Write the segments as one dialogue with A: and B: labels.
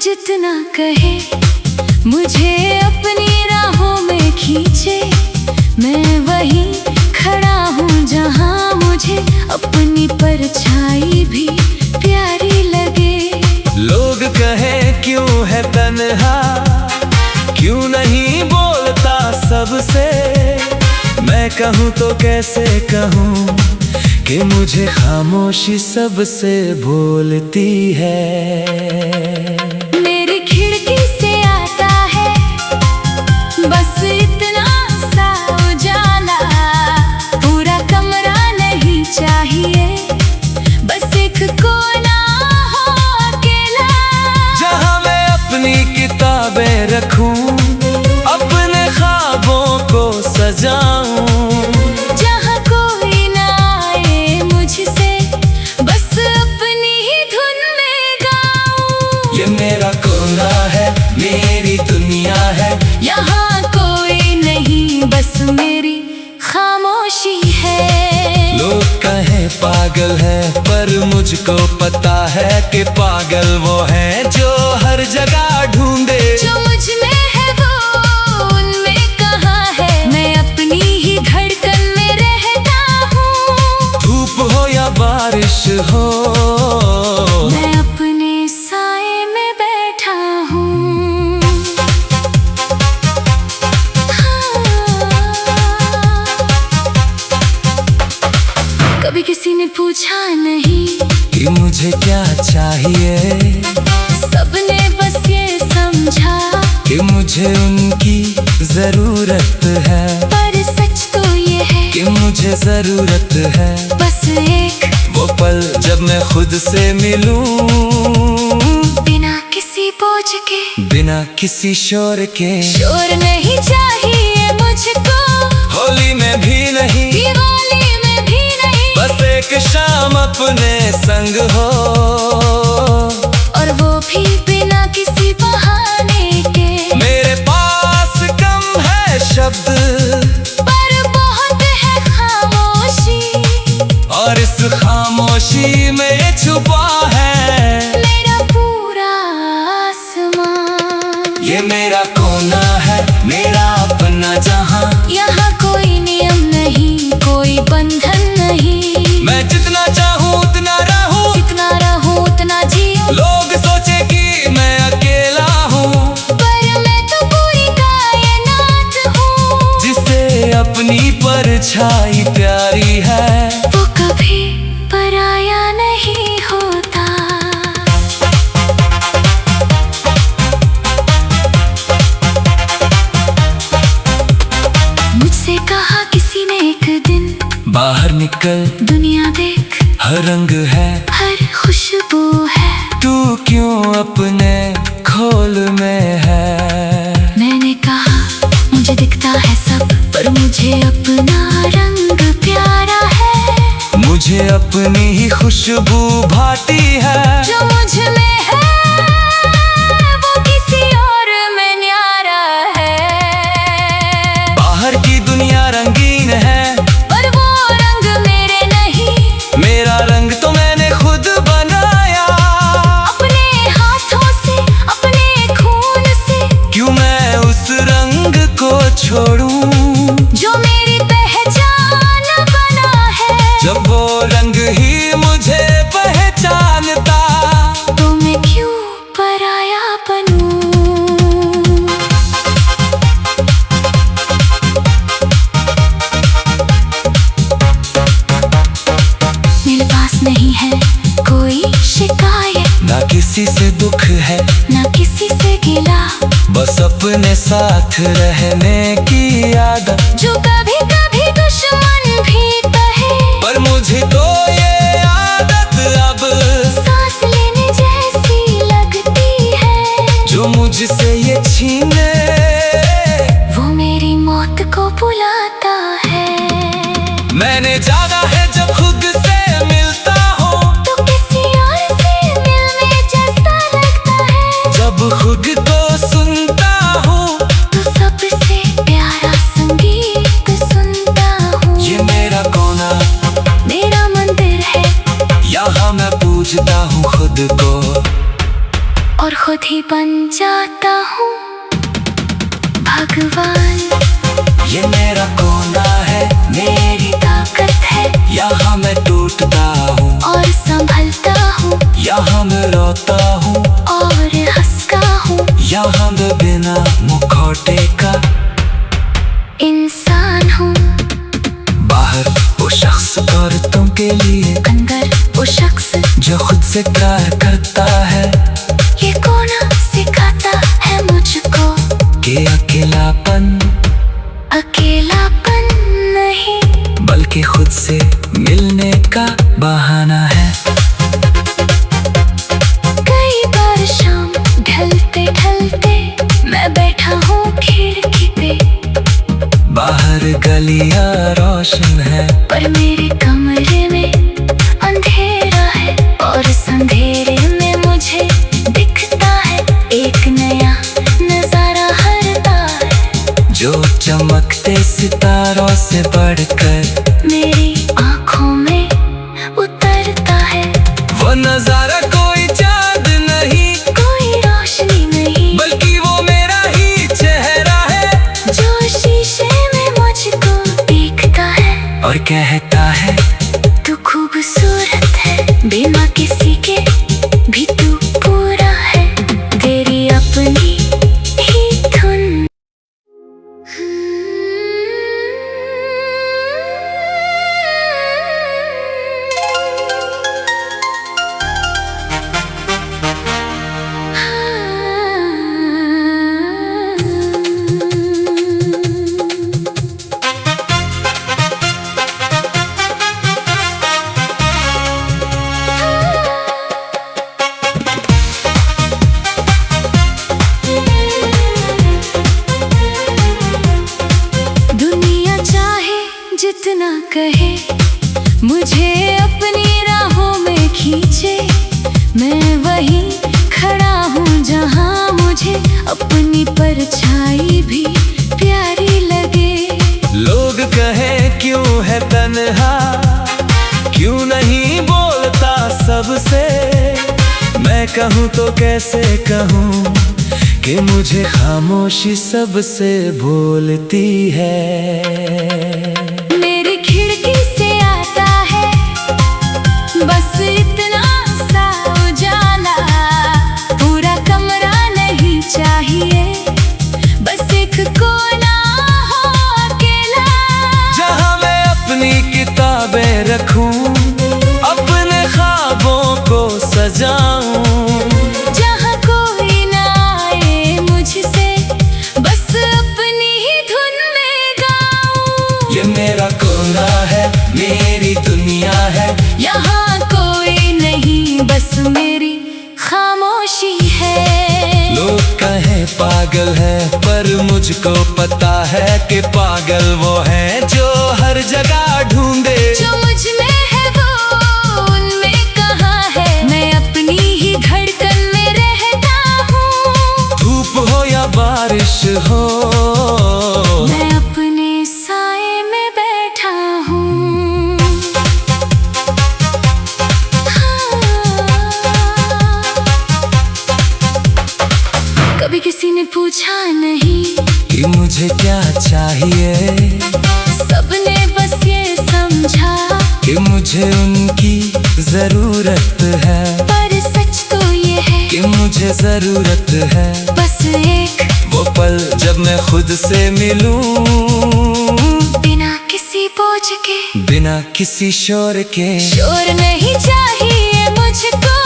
A: जितना कहे मुझे अपनी राहों में खींचे, मैं वहीं खड़ा हूँ जहाँ मुझे अपनी परछाई भी प्यारी लगे।
B: लोग कहे क्यों है तन्हा, क्यों नहीं बोलता सबसे। मैं कहूँ तो कैसे कहूँ कि मुझे खामोशी सबसे बोलती है।
A: खिड़की से आता है बस इतना सा उजाला, पूरा कमरा नहीं चाहिए, बस एक कोना हो अकेला,
B: जहाँ मैं अपनी किताबें रखूं, अपने ख्वाबों को सजाऊं,
A: जहाँ कोई ना आए मुझसे, बस अपनी ही धुन में गाऊं।
B: ये मेरा कोना है, मेरी दुनिया है,
A: यहाँ कोई नहीं बस मेरी खामोशी है।
B: लोग कहें पागल है, पर मुझको पता है कि पागल वो है जो हर जगह ढूंढे।
A: जो मुझ में है वो उनमें कहाँ है, मैं अपनी ही धड़कन में रहता हूँ।
B: धूप हो या बारिश हो,
A: मैं अपने साए में बैठा हूँ। कभी किसी ने पूछा नहीं
B: कि मुझे क्या चाहिए,
A: सबने बस ये समझा
B: कि मुझे उनकी जरूरत है।
A: पर सच तो ये है
B: कि मुझे जरूरत है
A: बस एक
B: वो पल जब मैं खुद से मिलूं,
A: बिना किसी बोझ के,
B: बिना किसी शोर के।
A: शोर नहीं चाहिए मुझको,
B: होली में भी नहीं,
A: दिवाली में भी नहीं,
B: बस एक शाम अपने संग हो,
A: और वो भी बिना किसी बहाने के।
B: मेरे पास कम है शब्द,
A: पर बहुत है खामोशी,
B: और इस खामोशी में छुपा है
A: मेरा पूरा आसमान।
B: ये मेरा कोना है, मेरा अपना जहां,
A: यहाँ कोई नियम नहीं, कोई बंधन नहीं,
B: मैं जितना चाहूँ उतना रहूँ,
A: जितना रहूँ उतना जीऊँ।
B: लोग सोचे कि मैं अकेला हूँ,
A: पर मैं तो पूरी कायनात हूँ,
B: जिसे अपनी परछाई प्यारी है,
A: वो कभी पराया नहीं होता। मुझसे कहा किसी ने एक दिन,
B: बाहर निकल
A: दुनिया देख,
B: हर रंग है,
A: हर खुशबू है,
B: तू क्यों अपने खोल में है।
A: मैंने कहा मुझे दिखता है सब, पर मुझे अपना रंग प्यारा है,
B: मुझे अपनी ही खुशबू भाती है,
A: जो मुझ में है वो किसी और में न्यारा है।
B: बाहर की दुनिया रंगीन है,
A: पर वो रंग मेरे नहीं,
B: मेरा रंग तो मैंने खुद बनाया,
A: अपने हाथों से, अपने खून से,
B: क्यों मैं उस रंग को छोड़ूं,
A: जो मेरी पहचान बना है।
B: जब वो रंग ही मुझे पहचानता,
A: तो मैं क्यों पराया बनूं। मेरे पास नहीं है कोई शिकायत,
B: ना किसी से दुख है,
A: ना किसी से गिला,
B: बस अपने साथ रहने की आदत,
A: जो कभी कभी दुश्मन भी कहे,
B: पर मुझे तो ये आदत अब
A: सांस
B: यहाँ मैं पूछता हूँ खुद को
A: और खुद ही बन जाता हूँ भगवान।
B: ये मेरा कोना है,
A: मेरी ताकत है,
B: यहाँ मैं टूटता हूँ
A: और संभलता हूँ,
B: यहाँ मैं रोता हूँ
A: और हंसता हूँ,
B: यहाँ मैं बिना मुखौटे का
A: इंसान हूँ।
B: बाहर वो शख्स और तुम के लिए,
A: अंदर वो शख्स
B: जो खुद से प्यार करता है।
A: ये कोना सिखाता है मुझको
B: कि अकेलापन
A: नहीं
B: बल्कि खुद से मिलने का बहाना है।
A: कई बार शाम ढलते ढलते मैं बैठा हूँ खिड़की पे,
B: बाहर गलियां रोशन है
A: पर मेरे कमरे में अंधेरा है, और इस अंधेरे में मुझे दिखता है एक नया नजारा हर तार,
B: जो चमकते सितारों से बढ़कर
A: मेरी आँखों में उतरता है।
B: वो नजारा कोई चाँद नहीं,
A: कोई रोशनी नहीं,
B: बल्कि वो मेरा ही चेहरा है,
A: जो शीशे में मुझको देखता है
B: और कहता है
A: तू खूबसूरत है, बिना किसी के भी तू पूरा है, तेरी अपनी ही धुन। दुनिया चाहे जितना कहे मुझे अपनी राहों में खींचे, मैं वहीं खड़ा हूँ जहाँ मुझे अपनी परछाई भी प्यारी लगे।
B: लोग कहे क्यों है तन्हा, क्यों नहीं बोलता सबसे। मैं कहूँ तो कैसे कहूँ कि मुझे खामोशी सबसे बोलती है।
A: मेरी खिड़की से आता है बस इतना सा उजाला, पूरा कमरा नहीं चाहिए, बस एक कोना हो अकेला,
B: जहाँ मैं अपनी किताबें रखूं, अपने ख्वाबों को सजाऊं,
A: जहाँ कोई ना आए मुझसे, बस अपनी ही धुन में गाऊं।
B: ये मेरा कोना है, मेरी दुनिया है,
A: यहाँ कोई नहीं बस मेरी खामोशी है।
B: लोग कहें पागल है, पर मुझको पता है कि पागल वो है जो हर जगह ढूंढे,
A: जो मुझ में है वो उनमें कहाँ है, मैं अपनी ही धड़कन में रहता हूँ।
B: धूप हो या बारिश हो,
A: मैं अपने साए में बैठा हूँ। कभी किसी ने पूछा नहीं
B: कि मुझे क्या चाहिए,
A: सबने बस ये समझा
B: कि मुझे उनकी जरूरत है,
A: पर सच तो ये है
B: कि मुझे जरूरत है
A: बस एक,
B: वो पल जब मैं खुद से मिलूं,
A: बिना किसी बोझ के,
B: बिना किसी शोर के।
A: शोर नहीं चाहिए मुझको,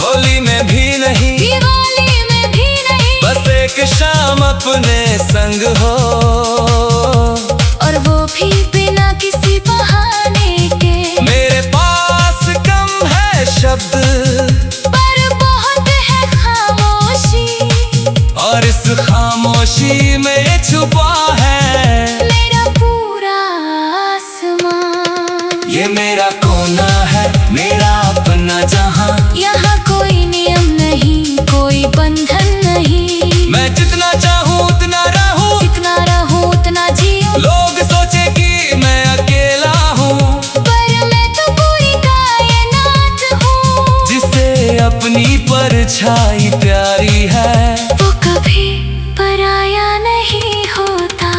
B: होली में भी नहीं,
A: दिवाली में भी नहीं,
B: बस एक शाम अपने संग हो,
A: और वो भी बिना किसी बहाने के।
B: मेरे पास कम है शब्द,
A: पर बहुत है खामोशी,
B: और इस खामोशी में छुपा है
A: मेरा पूरा आसमान।
B: ये मेरा कोना है, मेरा अपना जहां,
A: यहाँ कोई नियम नहीं, कोई बंधन नहीं,
B: मैं जितना चाहूँ उतना रहूँ,
A: जितना रहूं उतना जियो।
B: लोग सोचे कि मैं अकेला हूँ,
A: पर मैं तो पूरी कायनात हूँ।
B: परछाई प्यारी है,
A: वो कभी पराया नहीं होता।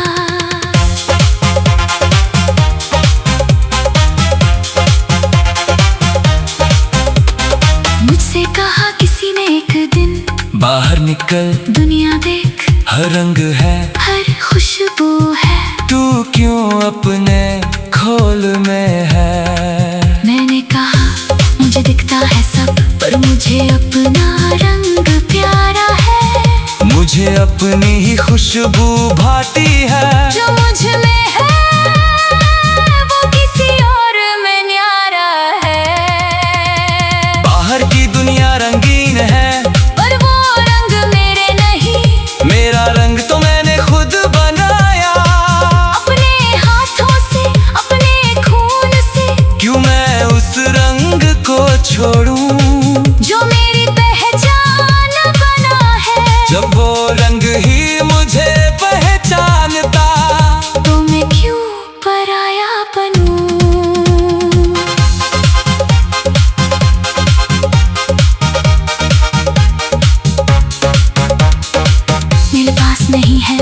A: मुझसे कहा किसी ने एक दिन,
B: बाहर निकल
A: दुनिया देख,
B: हर रंग है,
A: हर खुशबू है।
B: तू क्यों अपने खोल में है।
A: मैंने कहा मुझे दिखता है सब, पर मुझे अपना रंग प्यारा है।
B: मुझे अपनी ही खुशबू भाती है,
A: जो मुझ में है वो किसी और में न्यारा है।
B: बाहर की दुनिया रंगीन है,
A: पर वो रंग मेरे नहीं।
B: मेरा रंग तो मैंने खुद बनाया,
A: अपने हाथों से, अपने खून से।
B: क्यों मैं उस रंग को छोड़ूं,
A: जो मेरी पहचान बना है।
B: जब वो रंग ही मुझे पहचानता,
A: तो मैं क्यों पराया बनूं। मेरे पास नहीं है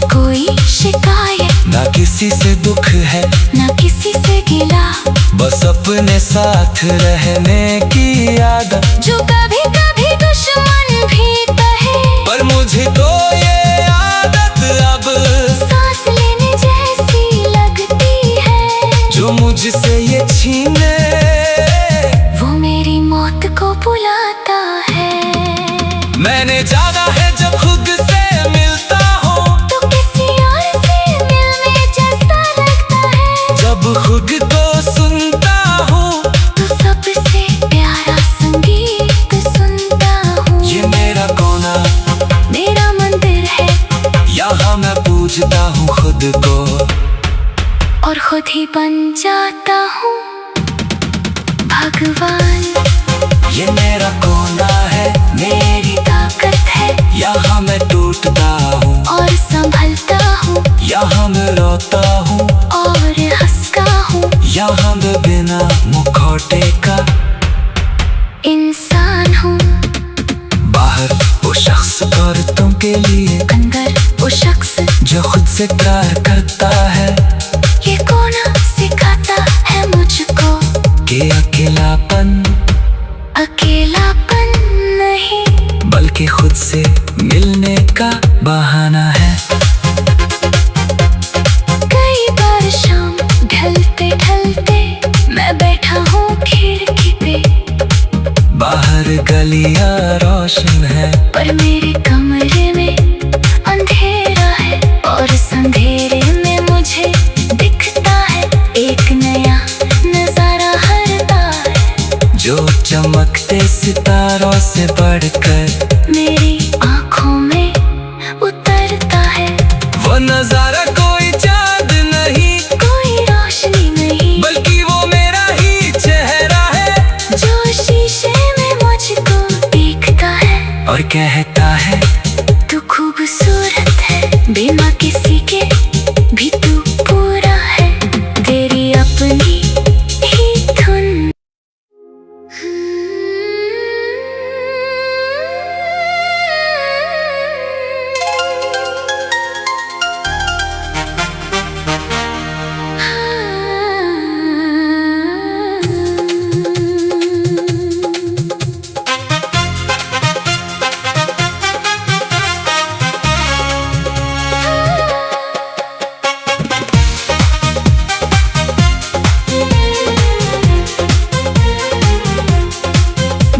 A: कोई शिकायत,
B: ना किसी से दुख है,
A: ना किसी से गिला।
B: बस अपने साथ रहने की आदत,
A: जो कभी कभी दुश्मन भी कहे,
B: पर मुझे तो ये आदत अब
A: सांस लेने जैसी लगती है।
B: जो मुझसे ये छीने,
A: वो मेरी मौत को बुलाता है।
B: मैंने जाना है जब खुद से मिलता हूँ,
A: तो किसी और से मिलने जैसा लगता है।
B: जब खुद को सुनता हूँ,
A: तो सबसे प्यारा संगीत सुनता हूँ।
B: ये मेरा कोना,
A: मेरा मंदिर है,
B: यहाँ मैं पूजता हूँ खुद को,
A: और खुद ही बन जाता हूँ भगवान।
B: ये मेरा कोना है,
A: मेरी ताकत है,
B: यहाँ मैं टूटता हूँ,
A: और संभलता हूँ,
B: यहाँ मैं रोता हूँ,
A: और हंसता हूँ।
B: यहाँ मैं बिना मुखौटे का
A: इंसान हूँ।
B: बाहर वो शख्स औरतों के लिए,
A: अंदर वो शख्स
B: जो खुद से प्यार करता है।
A: ये कोना सिखाता है मुझको
B: कि
A: अकेलापन नहीं,
B: बल्कि खुद से मिलने का बहाना है।
A: कई बार शाम ढलते ढलते मैं बैठा हूँ खिड़की पे,
B: बाहर गलियां रोशन है,
A: पर मेरे कमरे में अंधेरा है। और इस अंधेरे में मुझे दिखता है एक नया नजारा हर बार,
B: जो चमकते सितारों से बढ़कर
A: मेरी आँखों में उतरता है।
B: वो नजारा कोई चाँद नहीं,
A: कोई रोशनी नहीं,
B: बल्कि वो मेरा ही चेहरा है,
A: जो शीशे में मुझको देखता है
B: और कहता है
A: तू खूबसूरत है। बिना किसी के भी तू पूरा है, तेरी अपनी ही धुन।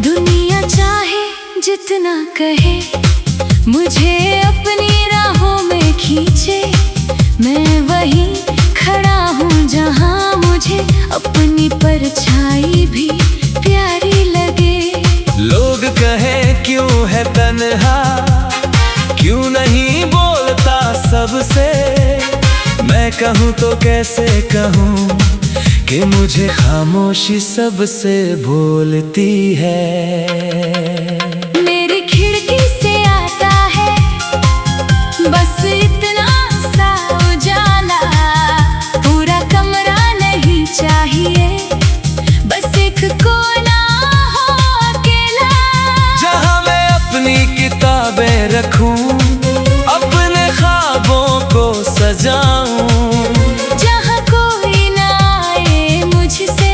A: दुनिया चाहे जितना कहे, मुझे अपनी राहों में खींचे, मैं वहीं खड़ा हूँ जहाँ मुझे अपनी परछाई भी प्यारी लगे।
B: लोग कहें क्यों है तन्हा, क्यों नहीं बोलता सबसे। मैं कहूँ तो कैसे कहूँ कि मुझे खामोशी सबसे बोलती है।
A: मेरी खिड़की से आता है बस इतना सा उजाला, पूरा कमरा नहीं चाहिए, बस एक कोना हो अकेला,
B: जहाँ रखूं, अपने ख्वाबों को सजाऊं।
A: जहाँ कोई ना आए मुझसे,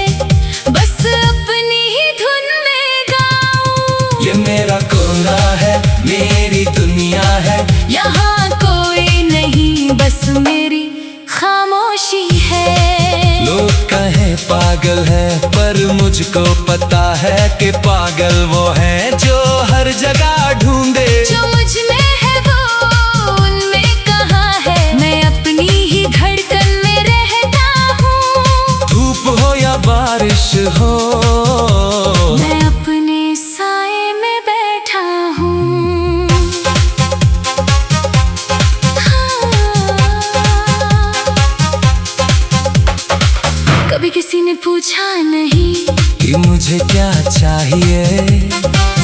A: बस अपनी ही धुन में गाऊं।
B: ये मेरा कोना है, मेरी दुनिया है,
A: यहाँ कोई नहीं, बस मेरी खामोशी है।
B: लोग कहें पागल है, पर मुझको पता है कि पागल वो है जो हर जगह ढूंढे।
A: जो मुझ में है वो उनमें कहाँ है, मैं अपनी ही धड़कन में रहता हूँ।
B: धूप हो या बारिश हो,
A: मैं अपने साए में बैठा हूँ। कभी किसी ने पूछा नहीं
B: कि मुझे क्या चाहिए,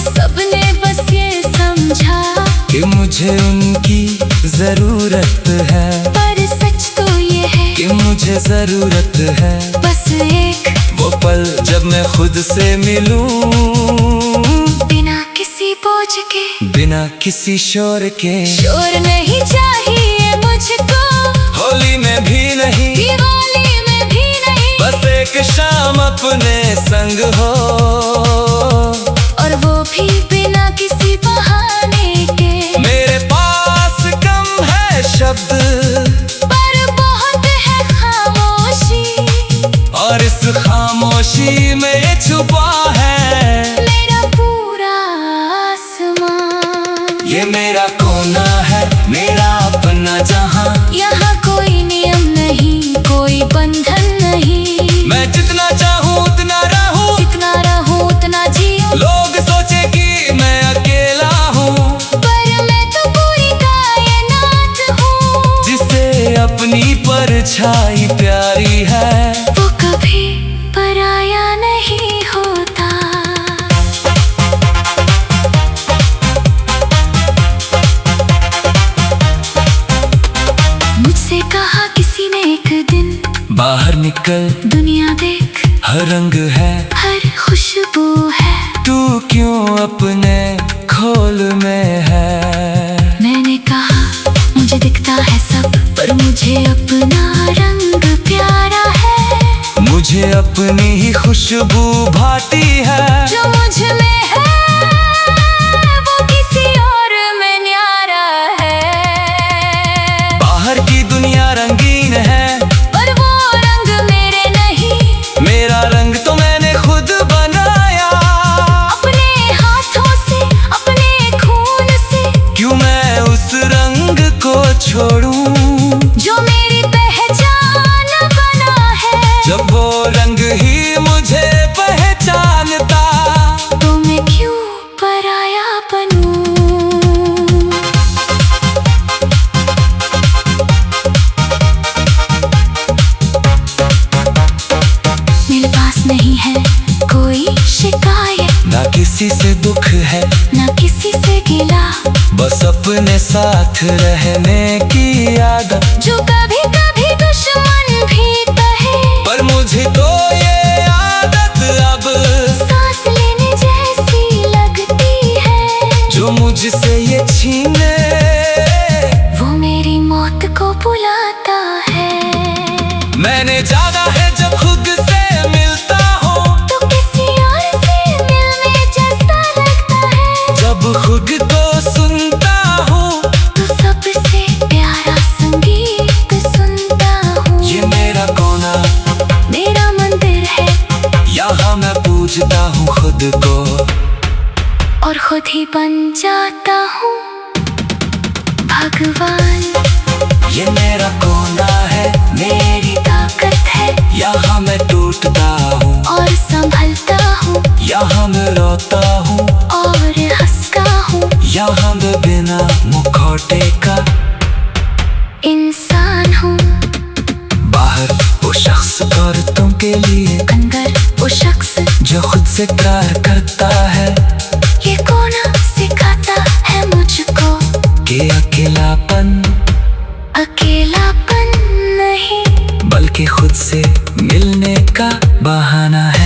A: सबने बस ये समझा
B: कि मुझे उनकी जरूरत है।
A: पर सच तो ये है
B: कि मुझे जरूरत है
A: बस एक,
B: वो पल जब मैं खुद से मिलूं,
A: बिना किसी बोझ के,
B: बिना किसी शोर के।
A: शोर नहीं चाहिए मुझको,
B: होली में भी नहीं,
A: दिवाली में भी नहीं,
B: बस एक शाम अपने संग हो,
A: और वो भी बिना किसी बहाने के।
B: मेरे पास कम है शब्द,
A: पर बहुत है खामोशी,
B: और इस खामोशी में छुपा है
A: मेरा पूरा आसमां।
B: ये मेरा कोना है, मेरा अपना जहां,
A: यहाँ कोई नियम नहीं, कोई बंधन नहीं,
B: मैं जितना चाहूं उतना रहूं,
A: जितना रहूं उतना जीऊं।
B: लोग सोचे कि मैं अकेला हूँ,
A: पर मैं तो पूरी कायनात हूँ।
B: जिसे अपनी परछाई प्यारी है,
A: वो कभी पराया नहीं होता। मुझसे कहा किसी ने एक दिन,
B: बाहर निकल
A: दुनिया देख,
B: हर रंग है,
A: हर खुशबू है,
B: तू क्यों अपने खोल में है।
A: मैंने कहा मुझे दिखता है सब, पर मुझे अपना रंग प्यारा है।
B: मुझे अपनी ही खुशबू भाती है,
A: जो मुझ में है वो किसी और में न्यारा है।
B: बाहर की दुनिया रंगीन है,
A: पर वो रंग मेरे नहीं,
B: मेरा रंग तो मैंने खुद बनाया।
A: अपने हाथों से, अपने खून से,
B: क्यों मैं उस रंग को छोड़ूं,
A: जो मेरी पहचान बना है।
B: जब वो रंग ही मुझे पहचानता,
A: तो मैं क्यों पराया बनूं। मेरे पास नहीं है कोई शिकायत,
B: ना किसी से दुख है,
A: ना किसी से गिला,
B: बस अपने साथ रहने की आदत।
A: जो कभी कभी दुश्मन भी कहे,
B: पर मुझे तो ये आदत अब
A: सांस लेने जैसी लगती है।
B: जो मुझसे ये छीने,
A: वो मेरी मौत को बुलाता है।
B: मैंने जाना है जब खुद से मिलता हूँ,
A: तो किसी और से मिलने जैसा लगता है।
B: जब खुद को सुनता हूँ,
A: तो सबसे प्यारा संगीत सुनता हूँ।
B: ये मेरा कोना,
A: मेरा मंदिर है,
B: यहाँ मैं पूजता हूँ खुद को,
A: और खुद ही बन जाता हूँ भगवान।
B: ये मेरा कोना है, मेरी
A: ताकत है,
B: यहाँ मैं टूटता हूँ,
A: और संभलता हूँ,
B: यहाँ मैं रोता हूँ,
A: और हंसता हूँ।
B: यहाँ मैं बिना मुखौटे का
A: इंसान हूँ।
B: बाहर वो शख्स औरतों के लिए,
A: अंदर वो शख्स
B: जो खुद से प्यार करता है।
A: ये कोना सिखाता है मुझको
B: कि अकेलापन
A: अकेलापन नहीं,
B: बल्कि खुद से मिलने का बहाना है।